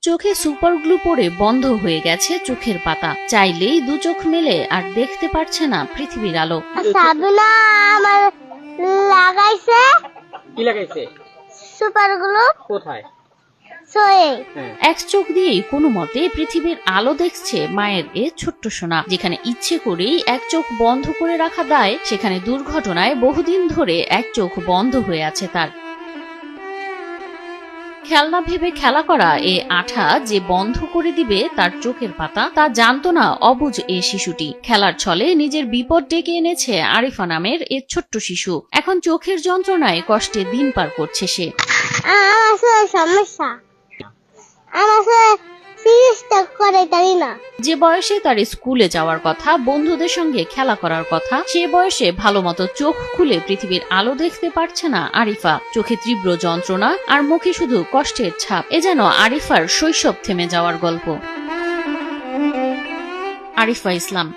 চোখে super glue পড়ে বন্ধ হয়ে গেছে চোখের পাতা, চাইলেই দু চোখ মেলে আর দেখতে পারছে না পৃথিবীর আলো। সাবিনা আমার লাগাইছে। কি লাগাইছে? Super glue. কোথায়? এক চোখ দিয়েই কোনো মতে পৃথিবীর আলো দেখছে মায়ের এ ছোট্ট সোনা। যেখানে ইচ্ছে করেই এক চোখ বন্ধ করে রাখা দায়, সেখানে দুর্ঘটনায় বহুদিন ধরে এক চোখ বন্ধ হয়ে আছে তার। খেলনা ভেবে খেলা করা এ আঠা যে বন্ধ করে দিবে তার চোখের পাতা, তা জানতো না অবুঝ এ শিশুটি। খেলার ছলে নিজের বিপদ ডেকে এনেছে আরিফা নামের এ ছোট্ট শিশু। এখন চোখের যন্ত্রণায় কষ্টে দিন পার করছে সে। সমস্যা যে বয়সে তার স্কুলে যাওয়ার কথা, বন্ধুদের সঙ্গে খেলা করার কথা, সে বয়সে ভালো মতো চোখ খুলে পৃথিবীর আলো দেখতে পারছে না আরিফা। চোখে তীব্র যন্ত্রণা আর মুখে শুধু কষ্টের ছাপ। এ যেন আরিফার শৈশব থেমে যাওয়ার গল্প। আরিফা ইসলাম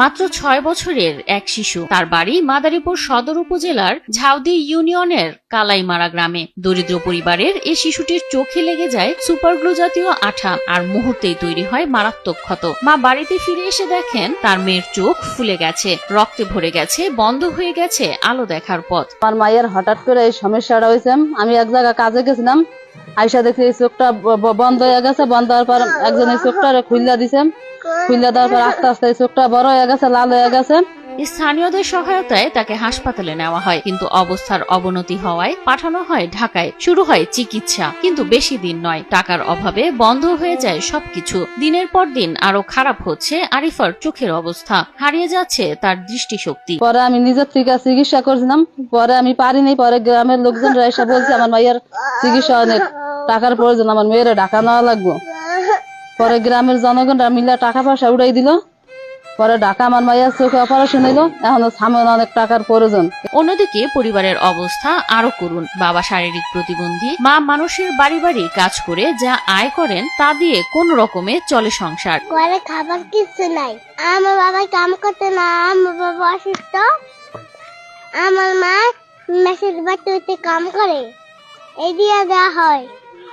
মাত্র 6 বছরের এক শিশু। তার বাড়ি মাদারীপুর সদর উপজেলার ঝাউদি ইউনিয়নের কালাইমারা গ্রামে। দরিদ্র পরিবারের এই শিশুটির চোখে লেগে যায় সুপার গ্লু জাতীয় আঠা, আর মুহূর্তেই তৈরি হয় মারাত্মক ক্ষত। মা বাড়িতে ফিরে এসে দেখেন তার মেয়ের চোখ ফুলে গেছে, রক্তে ভরে গেছে, বন্ধ হয়ে গেছে আলো দেখার পথ। আমার মায়ের হঠাৎ করে এই সমস্যাটা হয়েছে। আমি এক জায়গায় কাজে গেছিলাম, আইসা দেখি এই চোখটা বন্ধ হয়ে গেছে। বন্ধ হওয়ার পর একজন এই চোখটা খুললা দিছে। খুললা দেওয়ার পর আস্তে আস্তে এই চোখটা বড় হয়ে গেছে, লাল হয়ে গেছে। স্থানীয়দের সহায়তায় তাকে হাসপাতালে নেওয়া হয়, কিন্তু অবস্থার অবনতি হওয়ায় পাঠানো হয় ঢাকায়। শুরু হয় চিকিৎসা, কিন্তু বেশি দিন নয়। টাকার অভাবে বন্ধ হয়ে যায় সবকিছু। দিনের পর দিন আরো খারাপ হচ্ছে আরিফার চোখের অবস্থা, হারিয়ে যাচ্ছে তার দৃষ্টিশক্তি। পরে আমি নিজের থেকে চিকিৎসা করছিলাম, পরে আমি পারিনি। পরে গ্রামের লোকজনরা এসে বলছে আমার মায়ের চিকিৎসা অনেক টাকার প্রয়োজন, আমার মেয়ের ঢাকা নেওয়া লাগবে। পরে গ্রামের জনগণরা মিলে টাকা পয়সা উড়াই দিল। পরে ঢাকা আমার মায়ের চোখে অপারেশন হইলো, এখন সামনে অনেক টাকার প্রয়োজন। অন্যদিকে পরিবারের অবস্থা আরো করুণ। বাবা শারীরিক প্রতিবন্ধী, মা মানুষের বাড়ি বাড়ি কাজ করে যা আয় করেন তা দিয়ে কোন রকমে চলে সংসার। ঘরে খাবার কিছু নাই, আমার বাবা কাম করতে না, আমার বাবা অসুস্থ। আমার মা মেসের বাড়িতে কাম করে, এই দিয়ে দেওয়া হয়,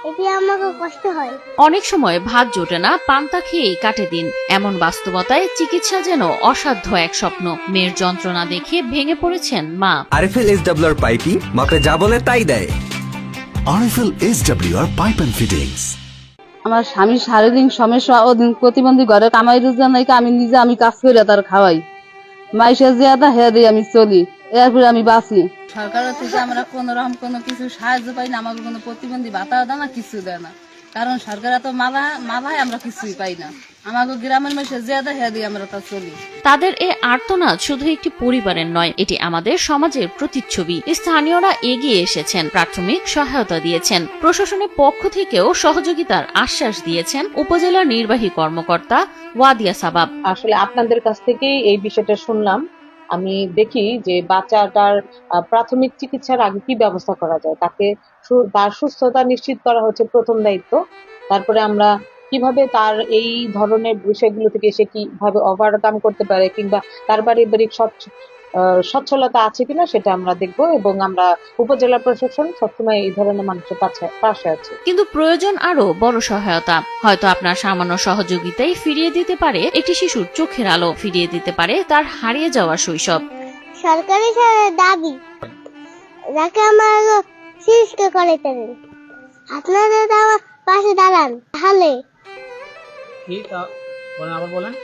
এতে আমাকে কষ্ট হয়। অনেক সময় ভাত জোটে না, পান্তা খেয়েই কাটে দিন। এমন বাস্তবতায় চিকিৎসা যেন অসাধ্য এক স্বপ্ন। মেয়ের যন্ত্রণা দেখে ভেঙে পড়েছেন মা। আরএফএল SWR পাইপই মাপে যা বলে তাই দেয়। RFL SWR pipe and fittings. আমার স্বামী শারীরিক সমস্যা ও প্রতিবন্ধী, ঘরে কামাই রোজগার নাই, আমি কাজ করে তার খাওয়াই। মাইসে জিয়াদা হে দিয়ে আমি চলি, এরপরে আমি বাঁচি। সরকারের থেকে আমরা কোন রকম কোনো কিছু সাহায্য পাই না, আমাকে কোনো প্রতিবন্ধী ভাতা দেয় না, কিছু দেয় না। কারণ সরকার তো মালায় আমরা কিছুই পাই না। আমাকে গ্রামের মানুষের জিয়াদা হে দিয়ে আমরা তা চলি। তাদের এ আর্তনাদ শুধু একটি পরিবারের নয়, এটি আমাদের সমাজের প্রতিচ্ছবি। স্থানীয়রা এগিয়ে এসেছেন, প্রাথমিক সহায়তা দিয়েছেন, প্রশাসনের পক্ষ থেকেও সহযোগিতার আশ্বাস দিয়েছেন উপজেলা নির্বাহী কর্মকর্তা ওয়াদিয়া সাবাব। আসলে আপনাদের কাছ থেকেই এই বিষয়টা শুনলাম। আমি দেখি যে বাচ্চাটার প্রাথমিক চিকিৎসার আগে কি ব্যবস্থা করা যায়, তার সুস্থতা নিশ্চিত করা হচ্ছে প্রথম দায়িত্ব। তারপরে আমরা কিভাবে তার এই ধরনের বিষয়গুলো থেকে সে কিভাবে ওভারকাম করতে পারে, কিংবা তার পারিবারিক সচ্ছলতা আছে কিনা সেটা আমরা দেখব। এবং আমরা উপজেলা প্রশাসন সবসময় এই ধরনের মানুষের পাশে আছে। কিন্তু প্রয়োজন আরো বড় সহায়তা। হয়তো আপনার সামান্য সহযোগিতাই ফিরিয়ে দিতে পারে একটি শিশুর চোখের আলো, ফিরিয়ে দিতে পারে তার হারিয়ে যাওয়া শৈশব। সরকারি দাবি যাকে আমার চিকিৎসা করে দেবেন, আপনাদের পাশে দাঁড়ান, তাহলে কি তা আবার বলেন।